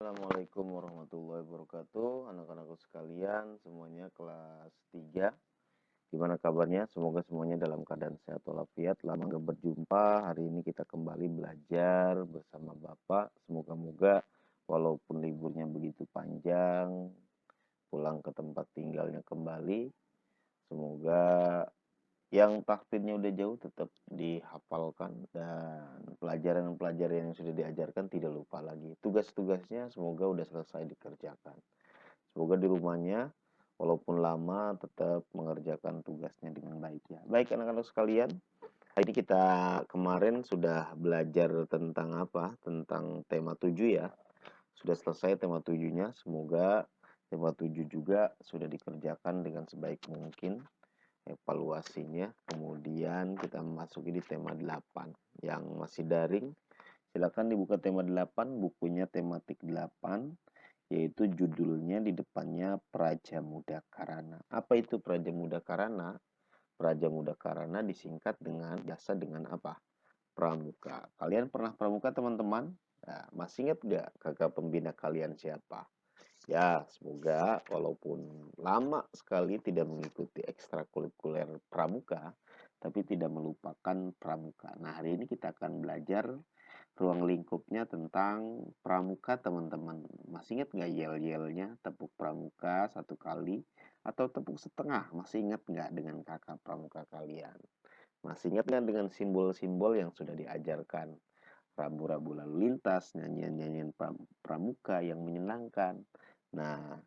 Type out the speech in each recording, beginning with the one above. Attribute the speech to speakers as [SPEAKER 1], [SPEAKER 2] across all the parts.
[SPEAKER 1] Assalamualaikum warahmatullahi wabarakatuh. Anak-anakku sekalian, semuanya kelas 3. Gimana kabarnya? Semoga semuanya dalam keadaan sehat walafiat. Lama gak berjumpa. Hari ini kita kembali belajar bersama Bapak. Semoga-moga walaupun liburnya begitu panjang, pulang ke tempat tinggalnya kembali. Semoga yang tahfidnya udah jauh tetap dihafalkan dan pelajaran-pelajaran yang sudah diajarkan tidak lupa lagi. Tugas-tugasnya semoga udah selesai dikerjakan. Semoga di rumahnya walaupun lama tetap mengerjakan tugasnya dengan baik ya. Baik anak-anak sekalian, hari ini kita kemarin sudah belajar tentang apa? Tentang tema 7 ya. Sudah selesai tema 7-nya. Semoga tema 7 juga sudah dikerjakan dengan sebaik mungkin evaluasinya. Kemudian kita memasuki di tema 8 yang masih daring. Silakan dibuka tema 8, bukunya tematik 8, yaitu judulnya di depannya Praja Muda Karana. Apa itu Praja Muda Karana? Praja Muda Karana disingkat dengan biasa dengan apa? Pramuka. Kalian pernah pramuka teman-teman? Nah, masih ingat gak kakak pembina kalian siapa? Ya, semoga walaupun lama sekali tidak mengikuti ekstrakurikuler pramuka, tapi tidak melupakan pramuka. Nah, hari ini kita akan belajar ruang lingkupnya tentang pramuka, teman-teman. Masih ingat nggak yel-yelnya? Tepuk pramuka 1 kali atau tepuk setengah? Masih ingat nggak dengan kakak pramuka kalian? Masih ingat nggak dengan simbol-simbol yang sudah diajarkan? Rambu-rambu lalu lintas, nyanyian-nyanyian pramuka yang menyenangkan. Nah,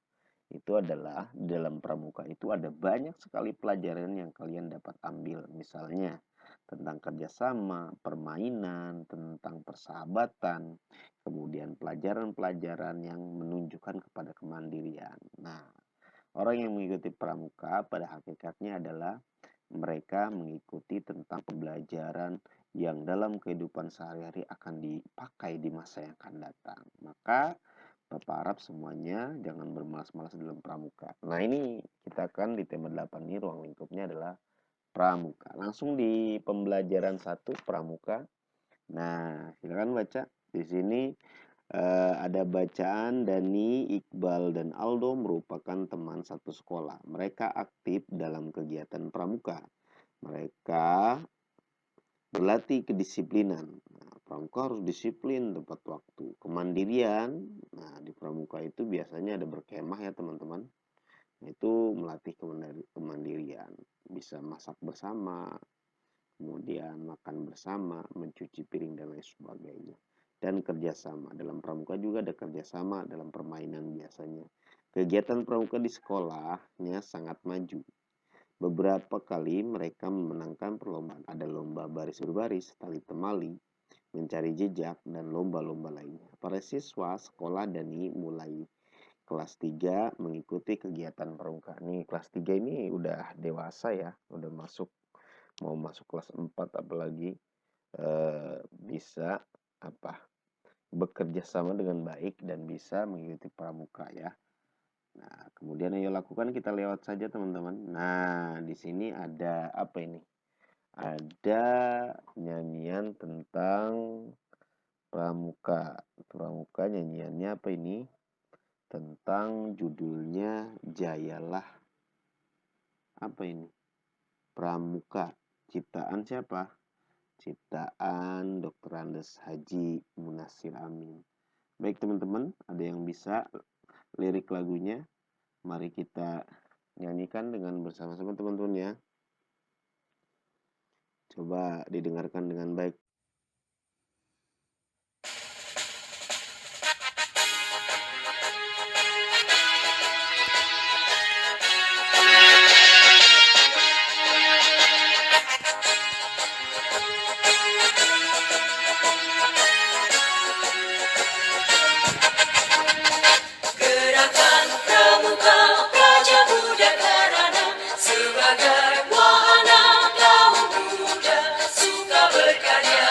[SPEAKER 1] itu adalah di dalam pramuka itu ada banyak sekali pelajaran yang kalian dapat ambil. Misalnya tentang kerjasama, permainan, tentang persahabatan, kemudian pelajaran-pelajaran yang menunjukkan kepada kemandirian. Nah, orang yang mengikuti pramuka pada hakikatnya adalah mereka mengikuti tentang pembelajaran yang dalam kehidupan sehari-hari akan dipakai di masa yang akan datang. Maka Bapak harap semuanya jangan bermalas-malas dalam pramuka. Nah, ini kita akan di tema 8 ini ruang lingkupnya adalah pramuka. Langsung di pembelajaran 1 pramuka. Nah, silakan baca. Di sini ada bacaan Dani, Iqbal, dan Aldo merupakan teman satu sekolah. Mereka aktif dalam kegiatan pramuka. Mereka berlatih kedisiplinan. Nah, pramuka harus disiplin tepat waktu. Kemandirian. Nah, di pramuka itu biasanya ada berkemah ya teman-teman. Itu melatih kemandirian. Bisa masak bersama, kemudian makan bersama, mencuci piring dan lain sebagainya. Dan kerjasama. Dalam pramuka juga ada kerjasama dalam permainan biasanya. Kegiatan pramuka di sekolahnya sangat maju. Beberapa kali mereka memenangkan perlombaan. Ada lomba baris berbaris, tali temali, mencari jejak, dan lomba-lomba lainnya. Para siswa sekolah Dani mulai kelas 3 mengikuti kegiatan pramuka. Nih kelas 3 ini udah dewasa ya, udah mau masuk kelas 4 apalagi bisa bekerja sama dengan baik dan bisa mengikuti pramuka ya. Nah, kemudian ayo lakukan, kita lewat saja teman-teman. Nah, di sini ada apa ini? Ada nyanyian tentang pramuka. Pramuka nyanyiannya apa ini? Tentang judulnya Jayalah. Apa ini? Pramuka. Ciptaan siapa? Ciptaan Dr. Andes Haji Munasir Amin. Baik teman-teman, ada yang bisa lirik lagunya? Mari kita nyanyikan dengan bersama-sama teman-teman ya. Coba didengarkan dengan baik.
[SPEAKER 2] Gerakan Pramuka Praja Muda Karana sebagai wahana kaum muda suka berkarya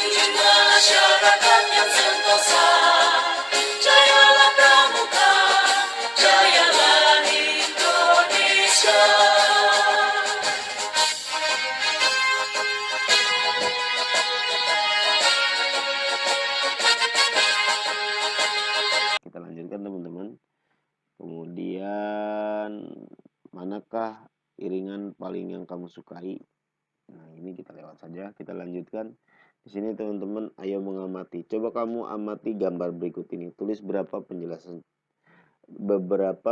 [SPEAKER 2] wujud masyarakat yang sentosa. Jayalah Pramuka, jayalah Indonesia.
[SPEAKER 1] Kita lanjutkan teman-teman. Kemudian manakah iringan paling yang kamu sukai? Nah, ini kita lewat saja. Kita lanjutkan. Di sini teman-teman, ayo mengamati. Coba kamu amati gambar berikut ini. Tulis beberapa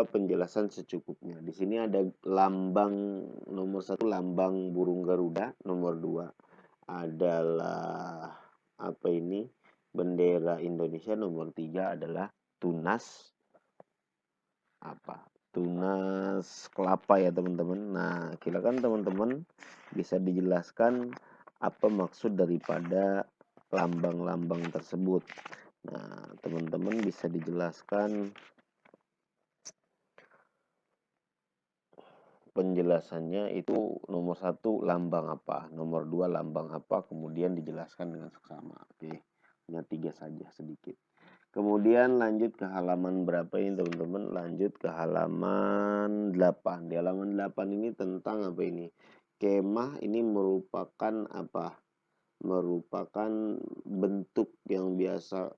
[SPEAKER 1] penjelasan secukupnya. Di sini ada lambang nomor 1, lambang burung Garuda. Nomor 2 adalah apa ini? Bendera Indonesia. Nomor 3 adalah tunas tunas kelapa ya teman-teman. Nah, silakan teman-teman bisa dijelaskan apa maksud daripada lambang-lambang tersebut. Nah, teman-teman bisa dijelaskan penjelasannya itu nomor 1 lambang apa, nomor 2 lambang apa, kemudian dijelaskan dengan seksama. Oke, hanya 3 saja sedikit. Kemudian lanjut ke halaman berapa ini teman-teman? Lanjut ke halaman 8. Di halaman 8 ini tentang apa ini? Kemah ini merupakan apa? Merupakan bentuk yang biasa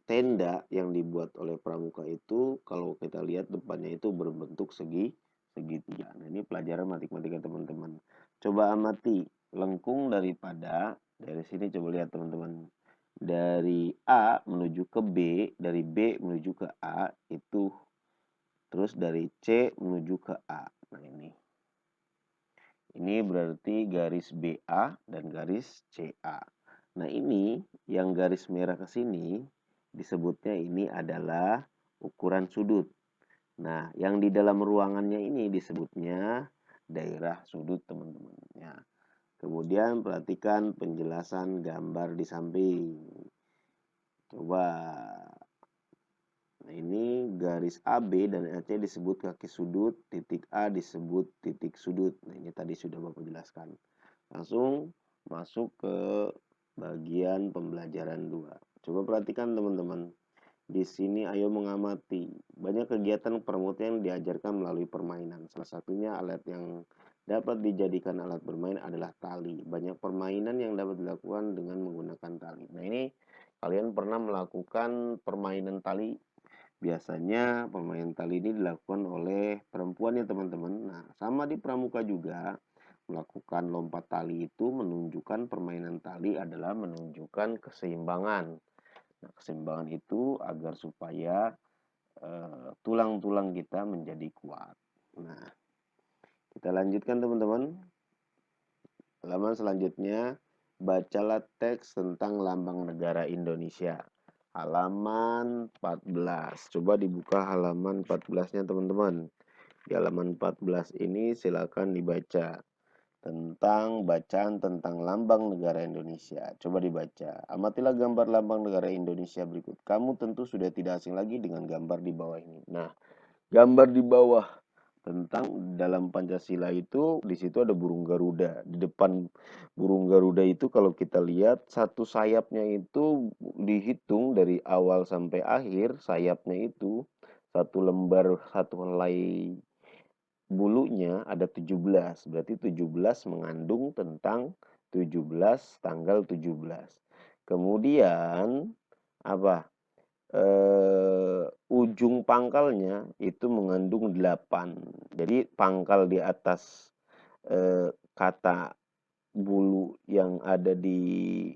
[SPEAKER 1] tenda yang dibuat oleh pramuka itu kalau kita lihat depannya itu berbentuk segitiga. Nah, ini pelajaran matematika teman-teman. Coba amati lengkung dari sini coba lihat teman-teman. Dari A menuju ke B, dari B menuju ke A itu terus dari C menuju ke A. Nah, ini berarti garis BA dan garis CA. Nah, ini yang garis merah ke sini disebutnya ini adalah ukuran sudut. Nah, yang di dalam ruangannya ini disebutnya daerah sudut, teman-teman. Ya. Kemudian perhatikan penjelasan gambar di samping. Coba. Nah, ini garis AB dan AC disebut kaki sudut, titik A disebut titik sudut. Nah, ini tadi sudah Bapak jelaskan. Langsung masuk ke bagian pembelajaran 2. Coba perhatikan teman-teman. Di sini ayo mengamati. Banyak kegiatan permutian yang diajarkan melalui permainan. Salah satunya alat yang dapat dijadikan alat bermain adalah tali. Banyak permainan yang dapat dilakukan dengan menggunakan tali. Nah, ini kalian pernah melakukan permainan tali. Biasanya permainan tali ini dilakukan oleh perempuan ya teman-teman. Nah, sama di pramuka juga melakukan lompat tali itu menunjukkan permainan tali adalah menunjukkan keseimbangan. Nah, keseimbangan itu agar supaya tulang-tulang kita menjadi kuat. Nah, kita lanjutkan teman-teman. Halaman selanjutnya, bacalah teks tentang lambang negara Indonesia. Halaman 14. Coba dibuka halaman 14-nya teman-teman. Di halaman 14 ini silakan dibaca tentang bacaan tentang lambang negara Indonesia. Coba dibaca. Amatilah gambar lambang negara Indonesia berikut. Kamu tentu sudah tidak asing lagi dengan gambar di bawah ini. Nah, gambar di bawah tentang dalam Pancasila itu di situ ada burung Garuda. Di depan burung Garuda itu kalau kita lihat satu sayapnya itu dihitung dari awal sampai akhir sayapnya itu satu lembar satu helai bulunya ada 17. Berarti 17 mengandung tentang 17 tanggal 17. Kemudian apa? Ujung pangkalnya itu mengandung 8. Jadi pangkal di atas kata bulu yang ada di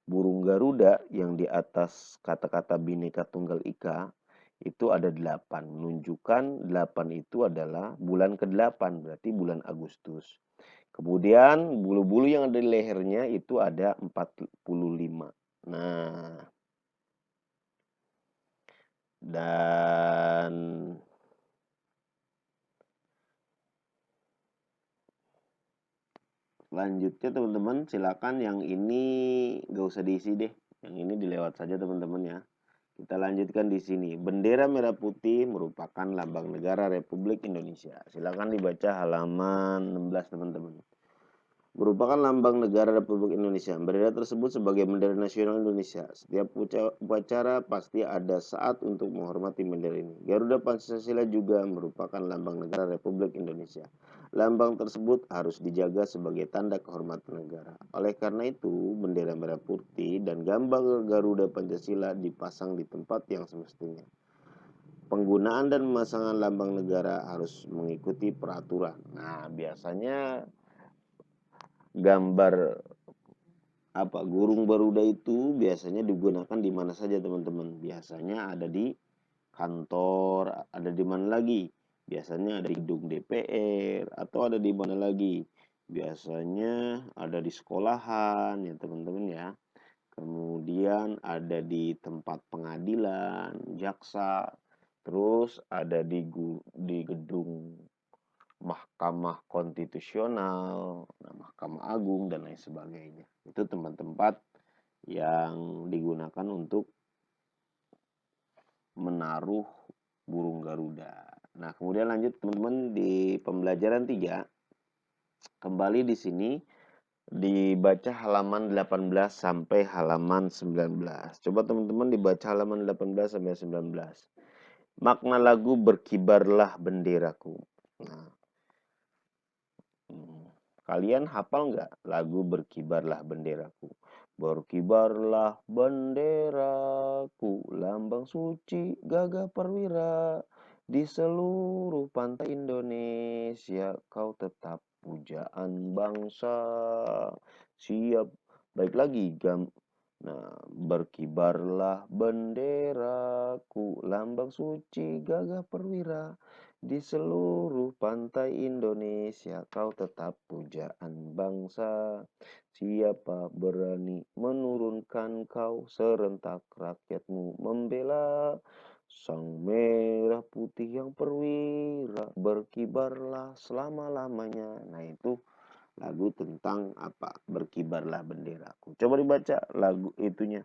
[SPEAKER 1] burung Garuda yang di atas kata-kata Bhinneka Tunggal Ika itu ada 8. Menunjukkan 8 itu adalah bulan ke-8, berarti bulan Agustus. Kemudian bulu-bulu yang ada di lehernya itu ada 45. Nah, dan selanjutnya teman-teman silakan yang ini gak usah diisi deh. Yang ini dilewat saja teman-teman ya. Kita lanjutkan di sini. Bendera merah putih merupakan lambang negara Republik Indonesia. Silakan dibaca halaman 16 teman-teman. merupakan lambang negara Republik Indonesia. Bendera tersebut sebagai bendera nasional Indonesia. Setiap upacara pasti ada saat untuk menghormati bendera ini. Garuda Pancasila juga merupakan lambang negara Republik Indonesia. Lambang tersebut harus dijaga sebagai tanda kehormatan negara. Oleh karena itu, bendera merah putih dan gambar Garuda Pancasila dipasang di tempat yang semestinya. Penggunaan dan pemasangan lambang negara harus mengikuti peraturan. Nah, biasanya gambar burung Garuda itu biasanya digunakan di mana saja teman-teman. Biasanya ada di kantor, ada di mana lagi? Biasanya ada di gedung DPR atau ada di mana lagi? Biasanya ada di sekolahan ya teman-teman ya. Kemudian ada di tempat pengadilan, jaksa, terus ada di gedung Mahkamah Konstitusional, Mahkamah Agung, dan lain sebagainya. Itu tempat-tempat yang digunakan untuk menaruh burung Garuda. Nah, kemudian lanjut teman-teman di pembelajaran 3. Kembali di sini dibaca halaman 18 sampai halaman 19. Coba teman-teman dibaca halaman 18 sampai 19. Makna lagu Berkibarlah Benderaku. Nah, kalian hafal nggak lagu Berkibarlah Benderaku? Berkibarlah benderaku, lambang suci gagah perwira. Di seluruh pantai Indonesia, kau tetap pujaan bangsa. Siap, baik lagi. Nah, berkibarlah benderaku, lambang suci gagah perwira. Di seluruh pantai Indonesia, kau tetap pujaan bangsa. Siapa berani menurunkan kau, serentak rakyatmu membela. Sang merah putih yang perwira, berkibarlah selama-lamanya. Nah, itu lagu tentang apa? Berkibarlah benderaku. Coba dibaca lagu itunya,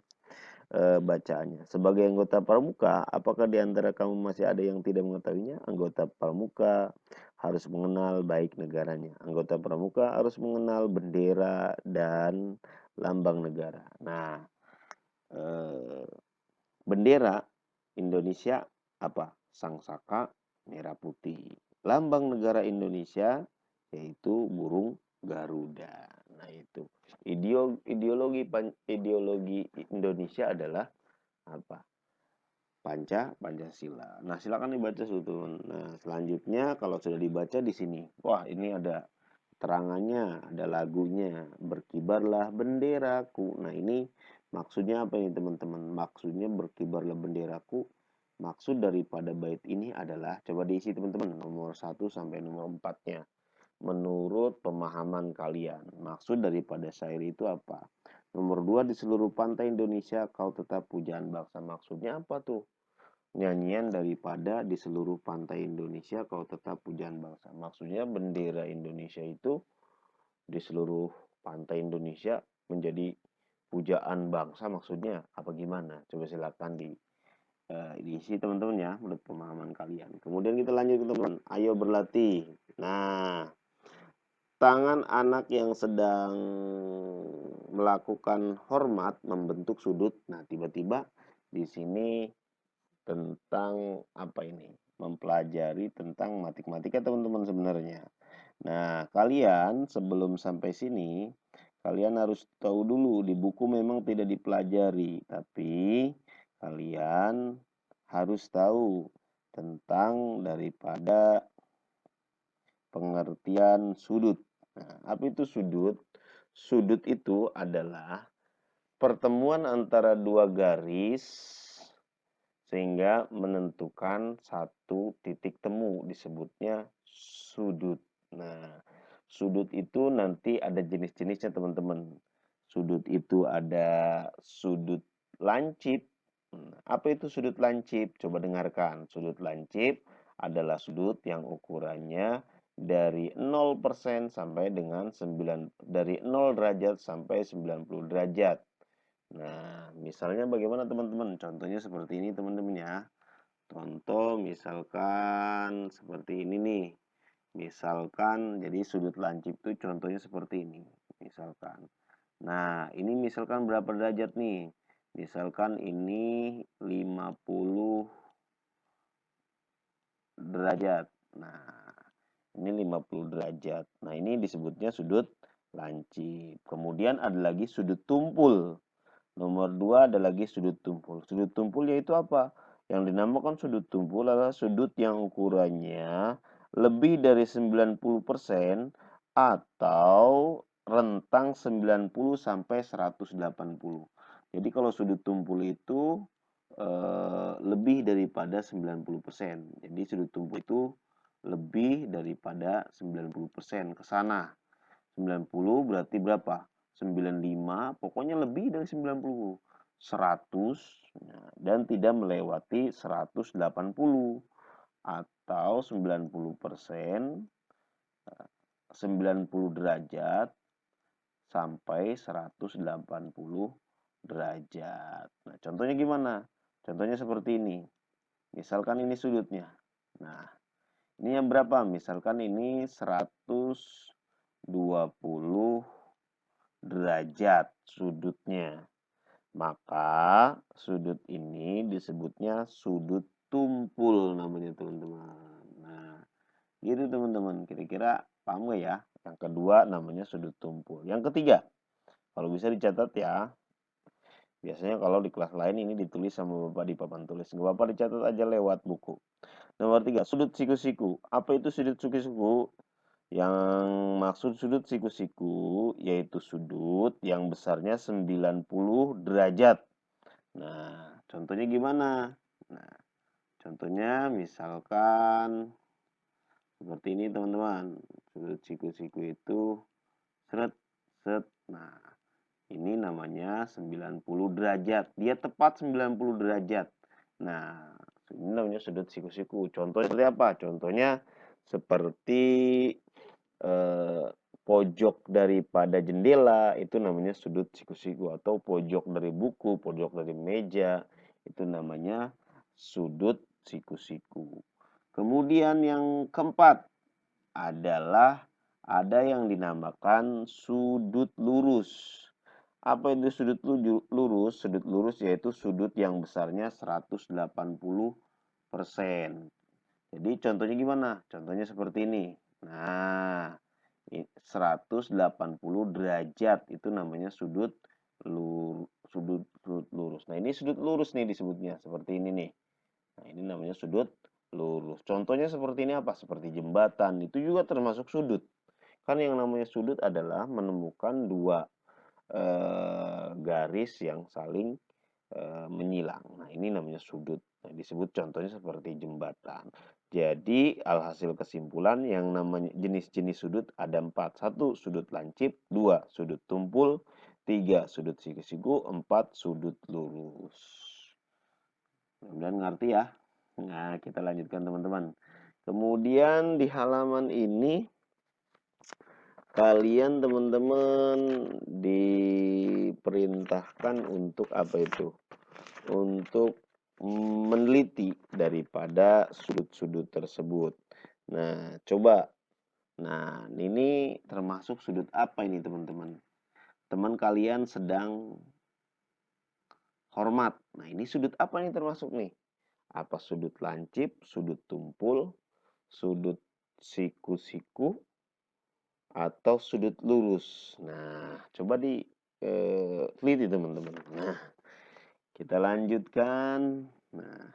[SPEAKER 1] bacaannya. Sebagai anggota pramuka, apakah di antara kamu masih ada yang tidak mengetahuinya? Anggota pramuka harus mengenal baik negaranya. Anggota pramuka harus mengenal bendera dan lambang negara. Nah, bendera Indonesia apa? Sangsaka merah putih. Lambang negara Indonesia yaitu burung Garuda. Nah, itu. Ideologi Indonesia adalah apa? Pancasila. Nah, silakan dibaca Sultan. Nah, selanjutnya kalau sudah dibaca di sini. Wah, ini ada terangannya, ada lagunya. Berkibarlah benderaku. Nah, ini maksudnya apa ini teman-teman? Maksudnya berkibarlah benderaku. Maksud daripada bait ini adalah, coba diisi teman-teman, nomor 1 sampai nomor 4-nya. Menurut pemahaman kalian, maksud daripada syair itu apa? Nomor 2, di seluruh pantai Indonesia kau tetap pujaan bangsa. Maksudnya apa tuh? Nyanyian daripada di seluruh pantai Indonesia kau tetap pujaan bangsa. Maksudnya bendera Indonesia itu di seluruh pantai Indonesia menjadi pujaan bangsa, maksudnya apa gimana? Coba silakan diisi teman-teman ya menurut pemahaman kalian. Kemudian kita lanjut ke teman. Ayo berlatih. Nah, tangan anak yang sedang melakukan hormat membentuk sudut. Nah, tiba-tiba di sini tentang apa ini? Mempelajari tentang matematika teman-teman sebenarnya. Nah, kalian sebelum sampai sini, kalian harus tahu dulu di buku memang tidak dipelajari, tapi kalian harus tahu tentang daripada pengertian sudut. Nah, apa itu sudut? Sudut itu adalah pertemuan antara dua garis sehingga menentukan satu titik temu, disebutnya sudut. Nah, sudut itu nanti ada jenis-jenisnya teman-teman. Sudut itu ada sudut lancip. Apa itu sudut lancip? Coba dengarkan. Sudut lancip adalah sudut yang ukurannya dari 0% sampai dengan 9, dari 0 derajat sampai 90 derajat. Nah, misalnya bagaimana teman-teman? Contohnya seperti ini teman-teman ya. Contoh misalkan seperti ini nih. Misalkan jadi sudut lancip itu contohnya seperti ini. misalkan. Nah, ini misalkan berapa derajat nih? Misalkan ini 50 derajat. Nah, ini 50 derajat. Nah, ini disebutnya sudut lancip. Kemudian ada lagi sudut tumpul. Nomor 2 ada lagi sudut tumpul. Sudut tumpul yaitu apa? Yang dinamakan sudut tumpul adalah sudut yang ukurannya lebih dari 90% atau rentang 90 sampai 180. Jadi kalau sudut tumpul itu lebih daripada 90%. Jadi sudut tumpul itu lebih daripada 90% ke sana. 90 berarti berapa? 95, pokoknya lebih dari 90. 100 dan tidak melewati 180 atau 90%, 90 derajat sampai 180 derajat. Nah, contohnya gimana? Contohnya seperti ini. Misalkan ini sudutnya. Nah, ini yang berapa? Misalkan ini 120 derajat sudutnya. Maka sudut ini disebutnya sudut tumpul namanya teman-teman. Nah, gitu teman-teman. Kira-kira paham gak ya? Yang kedua namanya sudut tumpul. Yang ketiga, kalau bisa dicatat ya. Biasanya kalau di kelas lain ini ditulis sama Bapak di papan tulis. Nggak apa-apa dicatat aja lewat buku. Nomor 3, sudut siku-siku. Apa itu sudut siku-siku? Yang maksud sudut siku-siku yaitu sudut yang besarnya 90 derajat. Nah, contohnya gimana? Nah, contohnya misalkan seperti ini teman-teman. Sudut siku-siku itu seret, set. Nah, ini namanya 90 derajat. Dia tepat 90 derajat. Nah, ini namanya sudut siku-siku. Contohnya seperti apa? Contohnya seperti pojok daripada jendela itu namanya sudut siku-siku, atau pojok dari buku, pojok dari meja itu namanya sudut siku-siku. Kemudian yang keempat adalah ada yang dinamakan sudut lurus. Apa itu sudut lurus? Sudut lurus yaitu sudut yang besarnya 180%. Jadi contohnya gimana? Contohnya seperti ini. Nah, 180 derajat itu namanya sudut lurus. Nah, ini sudut lurus nih disebutnya seperti ini nih. Nah, ini namanya sudut lurus. Contohnya seperti ini apa? Seperti jembatan. Itu juga termasuk sudut. Kan yang namanya sudut adalah menemukan dua garis yang saling menyilang. Nah, ini namanya sudut. Nah, disebut contohnya seperti jembatan. Jadi, alhasil kesimpulan yang namanya jenis-jenis sudut ada 4. 1, sudut lancip. 2, sudut tumpul. 3, sudut siku-siku. 4, sudut lurus. Mudah-mudahan ngerti ya. Nah, kita lanjutkan teman-teman. Kemudian di halaman ini kalian teman-teman diperintahkan untuk apa itu? Untuk meneliti daripada sudut-sudut tersebut. Nah, coba. Nah, ini termasuk sudut apa ini teman-teman? Teman kalian sedang hormat. Nah, ini sudut apa nih termasuk nih? Apa sudut lancip, sudut tumpul, sudut siku-siku, atau sudut lurus? Nah, coba teliti teman-teman. Nah, kita lanjutkan. Nah,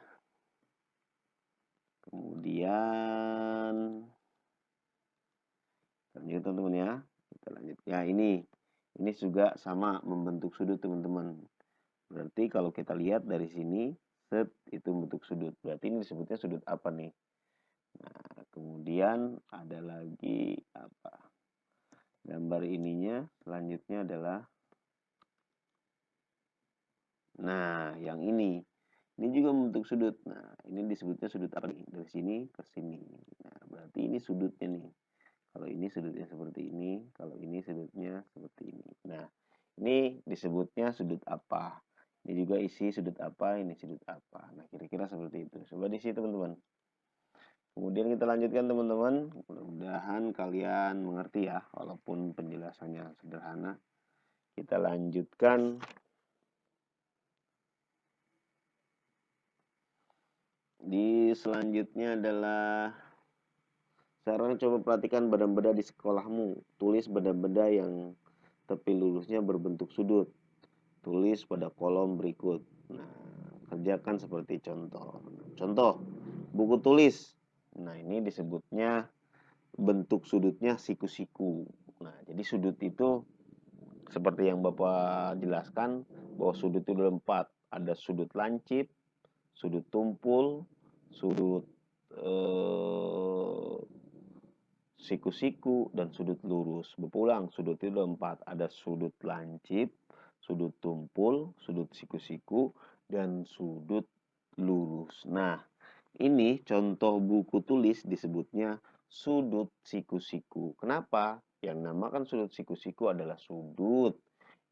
[SPEAKER 1] kemudian lanjut teman-teman ya. Kita lanjut. Ya, ini juga sama membentuk sudut teman-teman. Berarti kalau kita lihat dari sini, set itu bentuk sudut. Berarti ini disebutnya sudut apa nih? Nah, kemudian ada lagi apa? Gambar ininya selanjutnya adalah, nah, yang ini. Ini juga membentuk sudut. Nah, ini disebutnya sudut apa nih? Dari sini ke sini. Nah, berarti ini sudutnya nih. Kalau ini sudutnya seperti ini, kalau ini sudutnya seperti ini. Nah, ini disebutnya sudut apa? Ini juga isi sudut apa, ini sudut apa. Nah, kira-kira seperti itu. Coba diisi teman-teman. Kemudian kita lanjutkan teman-teman. Mudah-mudahan kalian mengerti ya, walaupun penjelasannya sederhana. Kita lanjutkan. Di selanjutnya adalah sekarang coba perhatikan benda-benda di sekolahmu. Tulis benda-benda yang tepi lurusnya berbentuk sudut. Tulis pada kolom berikut. Nah, kerjakan seperti contoh. Contoh, buku tulis. Nah, ini disebutnya bentuk sudutnya siku-siku. Nah, jadi sudut itu seperti yang Bapak jelaskan bahwa sudut itu ada 4. Ada sudut lancip, sudut tumpul, sudut siku-siku, dan sudut lurus. Berulang, sudut itu ada 4. Ada sudut lancip, sudut tumpul, sudut siku-siku, dan sudut lurus. Nah, ini contoh buku tulis disebutnya sudut siku-siku. Kenapa? Yang namakan sudut siku-siku adalah sudut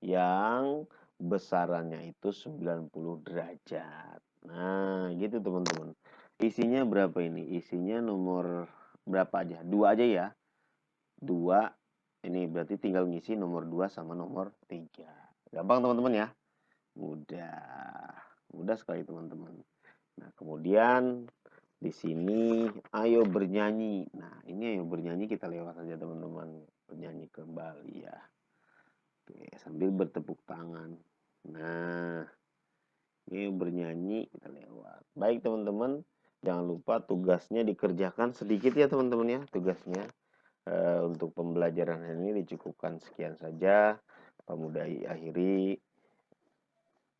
[SPEAKER 1] yang besarannya itu 90 derajat. Nah, gitu teman-teman. Isinya berapa ini? Isinya nomor berapa aja? 2 aja ya. 2. Ini berarti tinggal ngisi nomor 2 sama nomor 3. Gampang teman-teman ya. Mudah. Mudah sekali teman-teman. Nah, kemudian di sini ayo bernyanyi. Nah, ini ayo bernyanyi kita lewat saja teman-teman. Bernyanyi kembali ya. Oke, sambil bertepuk tangan. Nah, ini bernyanyi kita lewat. Baik teman-teman, jangan lupa tugasnya dikerjakan sedikit ya teman-teman ya. Tugasnya untuk pembelajaran ini dicukupkan sekian saja. Pamudai akhiri.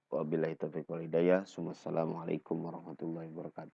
[SPEAKER 1] Wabillahi taufiq wal hidayah. Wassalamualaikum warahmatullahi wabarakatuh.